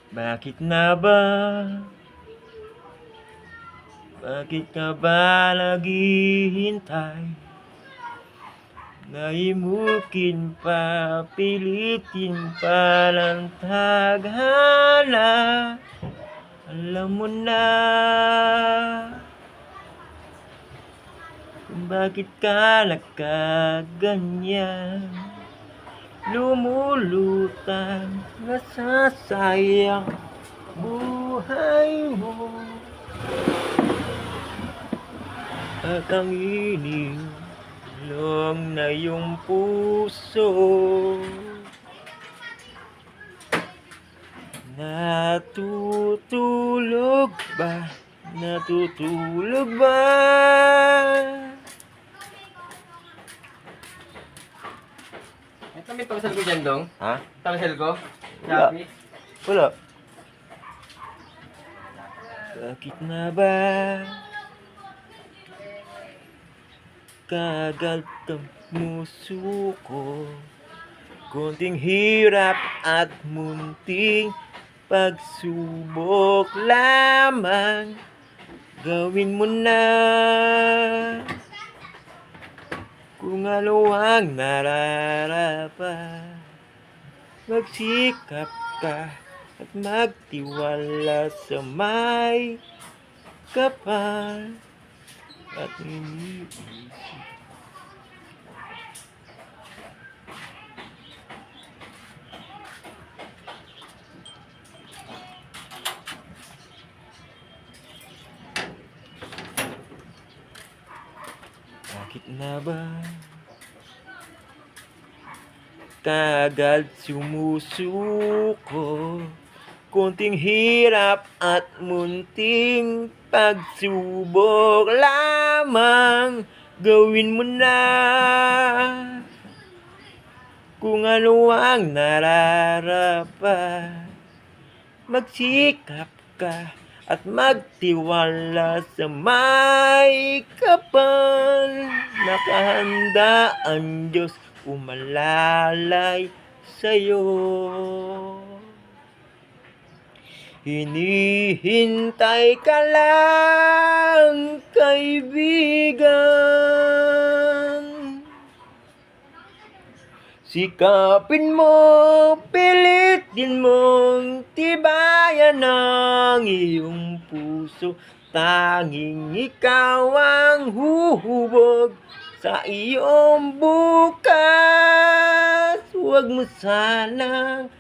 Bakit nga ba? Bakit ka ba naghihintay? Naimukin pa, pilitin pa ng tadhana. Alam mo na kung bakit ka nakaganyan. Lumulutang, nasasayang buhay mo. At ang inilong na iyong puso. Natutulog ba? Natutulog ba? Ito may pamasal ko dyan, Dong. Ha? Pamasal ko? Wala. Shopee. Wala. Bakit na ba? Kagal ang puso ko. Konting hirap at munting pagsubok lamang. Gawin mo na kung ano ang nararapat. Magsikap ka at magtiwala sa may kapal at iniisip. Bakit na ba? Kagad sumusuko. Konting hirap at munting pagsubok lamang. Gawin mo na kung ano ang nararapat. Magsikap ka at magtiwala sa may kapal. Nakahanda ang Diyos umalalay sa'yo. Hinihintay ka lang, kaibigan. Sikapin mo, pilitin mong tibayan ang iyong puso. Tanging ikaw ang huhubog sa iyong bukas. Huwag mo sanang